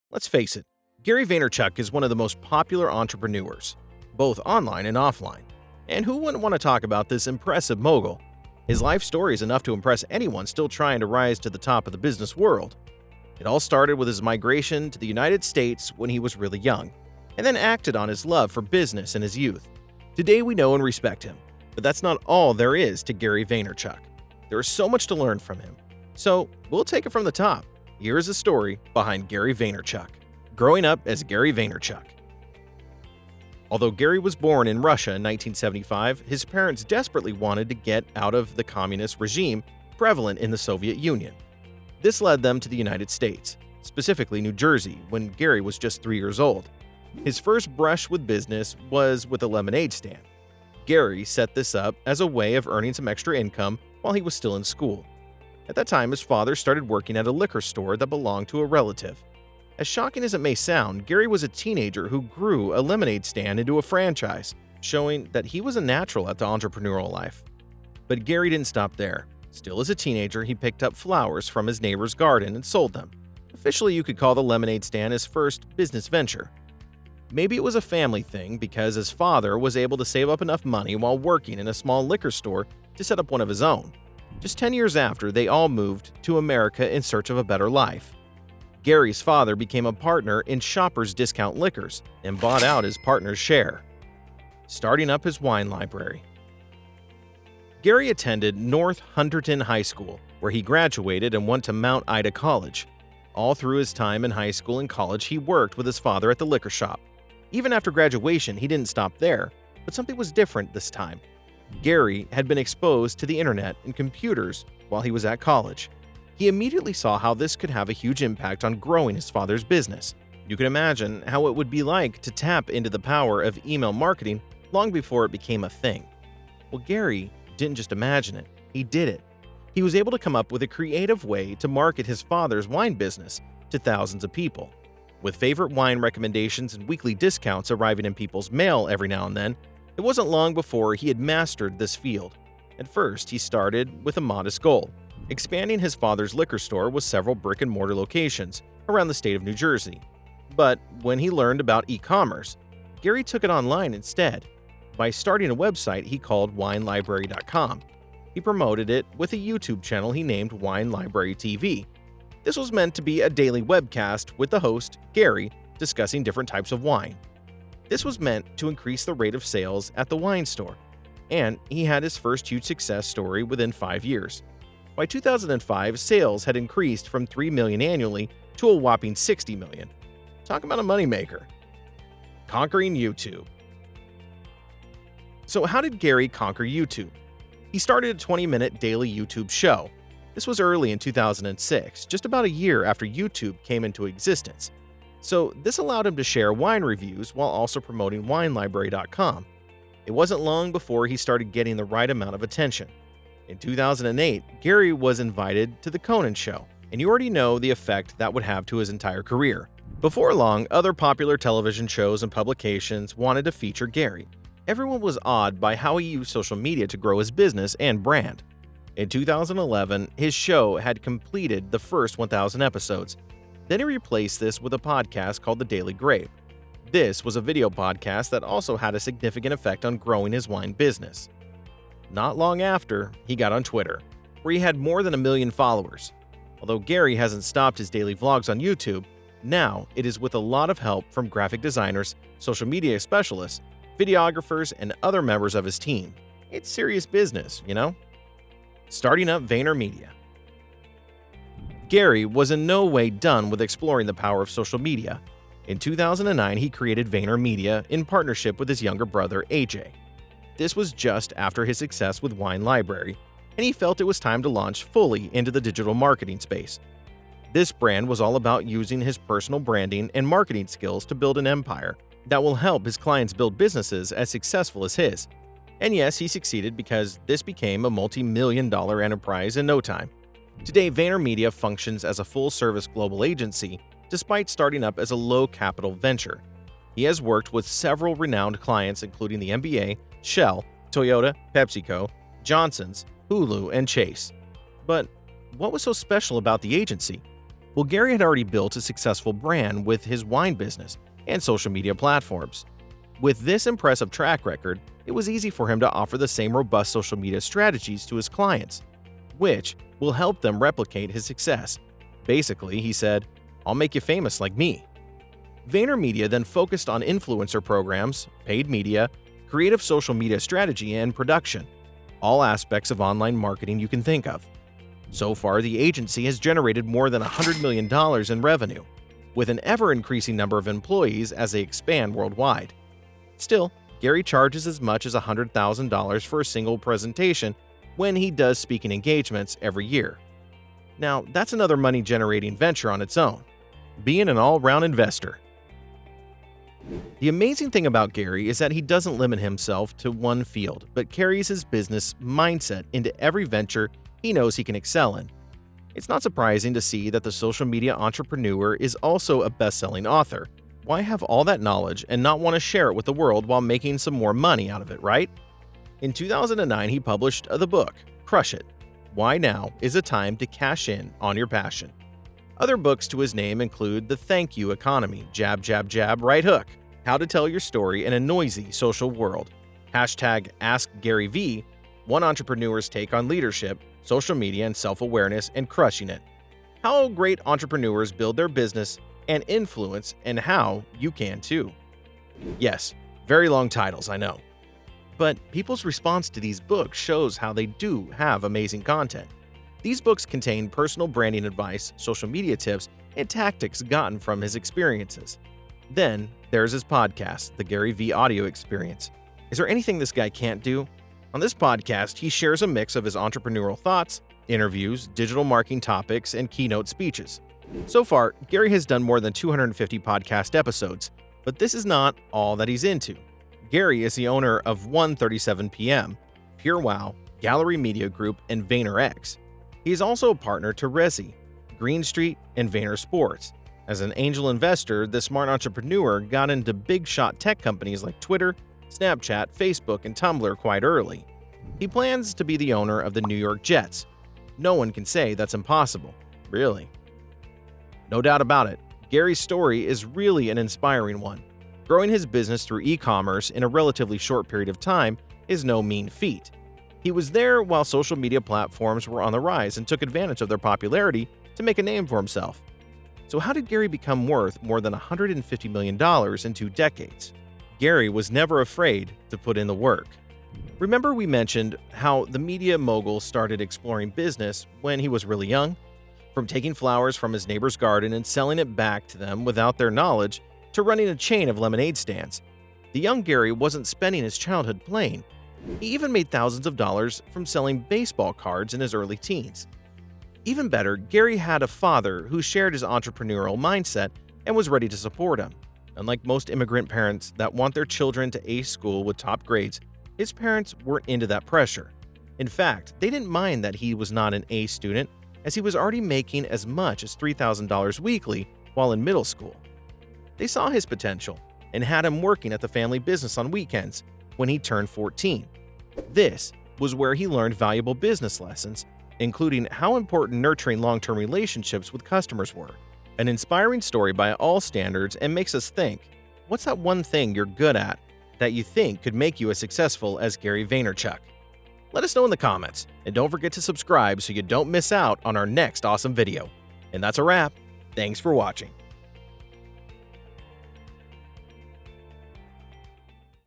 Let's face it, Gary Vaynerchuk is one of the most popular entrepreneurs, both online and offline. And who wouldn't want to talk about this impressive mogul? His life story is enough to impress anyone still trying to rise to the top of the business world. It all started with his migration to the United States when he was really young, and then acted on his love for business in his youth. Today we know and respect him, but that's not all there is to Gary Vaynerchuk. There is so much to learn from him. So we'll take it from the top. Here is the story behind Gary Vaynerchuk. Growing up as Gary Vaynerchuk. Although Gary was born in Russia in 1975, his parents desperately wanted to get out of the communist regime prevalent in the Soviet Union. This led them to the United States, specifically New Jersey, when Gary was just 3 years old. His first brush with business was with a lemonade stand. Gary set this up as a way of earning some extra income while he was still in school. At that time, his father started working at a liquor store that belonged to a relative. As shocking as it may sound, Gary was a teenager who grew a lemonade stand into a franchise, showing that he was a natural at the entrepreneurial life. But Gary didn't stop there. Still as a teenager, he picked up flowers from his neighbor's garden and sold them. Officially, you could call the lemonade stand his first business venture. Maybe it was a family thing because his father was able to save up enough money while working in a small liquor store to set up one of his own. Just 10 years after, they all moved to America in search of a better life. Gary's father became a partner in Shoppers Discount Liquors and bought out his partner's share, starting up his wine library. Gary attended North Hunterdon High School, where he graduated and went to Mount Ida College. All through his time in high school and college, he worked with his father at the liquor shop. Even after graduation, he didn't stop there, but something was different this time. Gary had been exposed to the internet and computers while he was at college. He immediately saw how this could have a huge impact on growing his father's business. You can imagine how it would be like to tap into the power of email marketing long before it became a thing. Well, Gary didn't just imagine it, he did it. He was able to come up with a creative way to market his father's wine business to thousands of people. With favorite wine recommendations and weekly discounts arriving in people's mail every now and then, it wasn't long before he had mastered this field. At first, he started with a modest goal, expanding his father's liquor store with several brick-and-mortar locations around the state of New Jersey. But when he learned about e-commerce, Gary took it online instead. By starting a website he called winelibrary.com. He promoted it with a YouTube channel he named Wine Library TV. This was meant to be a daily webcast with the host, Gary, discussing different types of wine. This was meant to increase the rate of sales at the wine store, and he had his first huge success story within 5 years. By 2005, sales had increased from $3 million annually to a whopping $60 million. Talk about a moneymaker. Conquering YouTube. So how did Gary conquer YouTube? He started a 20-minute daily YouTube show. This was early in 2006, just about a year after YouTube came into existence. So this allowed him to share wine reviews while also promoting winelibrary.com. It wasn't long before he started getting the right amount of attention. In 2008, Gary was invited to The Conan Show, and you already know the effect that would have to his entire career. Before long, other popular television shows and publications wanted to feature Gary. Everyone was awed by how he used social media to grow his business and brand. In 2011, his show had completed the first 1,000 episodes. Then he replaced this with a podcast called The Daily Grape. This was a video podcast that also had a significant effect on growing his wine business. Not long after, he got on Twitter, where he had more than 1 million followers. Although Gary hasn't stopped his daily vlogs on YouTube, now it is with a lot of help from graphic designers, social media specialists, videographers, and other members of his team. It's serious business, you know? Starting up VaynerMedia. Gary was in no way done with exploring the power of social media. In 2009, he created VaynerMedia in partnership with his younger brother, AJ. This was just after his success with Wine Library, and he felt it was time to launch fully into the digital marketing space. This brand was all about using his personal branding and marketing skills to build an empire that will help his clients build businesses as successful as his. And yes, he succeeded because this became a multi-million-dollar enterprise in no time. Today, VaynerMedia functions as a full-service global agency despite starting up as a low-capital venture. He has worked with several renowned clients including the NBA, Shell, Toyota, PepsiCo, Johnson's, Hulu, and Chase. But what was so special about the agency? Well, Gary had already built a successful brand with his wine business and social media platforms. With this impressive track record, it was easy for him to offer the same robust social media strategies to his clients, which will help them replicate his success. Basically, he said, "I'll make you famous like me." VaynerMedia then focused on influencer programs, paid media, creative social media strategy, and production, all aspects of online marketing you can think of. So far, the agency has generated more than $100 million in revenue, with an ever-increasing number of employees as they expand worldwide. Still, Gary charges as much as $100,000 for a single presentation when he does speaking engagements every year. Now, that's another money-generating venture on its own, being an all-round investor. The amazing thing about Gary is that he doesn't limit himself to one field, but carries his business mindset into every venture he knows he can excel in. It's not surprising to see that the social media entrepreneur is also a best-selling author. Why have all that knowledge and not want to share it with the world while making some more money out of it, right? In 2009, he published the book, Crush It! Why Now is a Time to Cash In on Your Passion. Other books to his name include The Thank You Economy, Jab, Jab, Jab, Right Hook, How to Tell Your Story in a Noisy Social World, hashtag Ask Gary Vee, One Entrepreneur's Take on Leadership, Social Media and Self-Awareness, and Crushing It. How great entrepreneurs build their business and influence, and how you can too. Yes, very long titles, I know. But people's response to these books shows how they do have amazing content. These books contain personal branding advice, social media tips, and tactics gotten from his experiences. Then, there's his podcast, The Gary Vee Audio Experience. Is there anything this guy can't do? On this podcast, he shares a mix of his entrepreneurial thoughts, interviews, digital marketing topics, and keynote speeches. So far, Gary has done more than 250 podcast episodes, but this is not all that he's into. Gary is the owner of 1:37 p.m., Pure Wow, Gallery Media Group, and VaynerX. He is also a partner to Resi, Green Street, and Vayner Sports. As an angel investor, the smart entrepreneur got into big-shot tech companies like Twitter, Snapchat, Facebook, and Tumblr quite early. He plans to be the owner of the New York Jets. No one can say that's impossible, really. No doubt about it, Gary's story is really an inspiring one. Growing his business through e-commerce in a relatively short period of time is no mean feat. He was there while social media platforms were on the rise and took advantage of their popularity to make a name for himself. So how did Gary become worth more than $150 million in 2 decades? Gary was never afraid to put in the work. Remember we mentioned how the media mogul started exploring business when he was really young? From taking flowers from his neighbor's garden and selling it back to them without their knowledge, to running a chain of lemonade stands. The young Gary wasn't spending his childhood playing. He even made thousands of dollars from selling baseball cards in his early teens. Even better, Gary had a father who shared his entrepreneurial mindset and was ready to support him. Unlike most immigrant parents that want their children to ace school with top grades, his parents weren't into that pressure. In fact, they didn't mind that he was not an A student, as he was already making as much as $3,000 weekly while in middle school. They saw his potential and had him working at the family business on weekends when he turned 14. This was where he learned valuable business lessons, including how important nurturing long-term relationships with customers were. An inspiring story by all standards, and makes us think, what's that one thing you're good at that you think could make you as successful as Gary Vaynerchuk? Let us know in the comments, and don't forget to subscribe so you don't miss out on our next awesome video. And that's a wrap. Thanks for watching.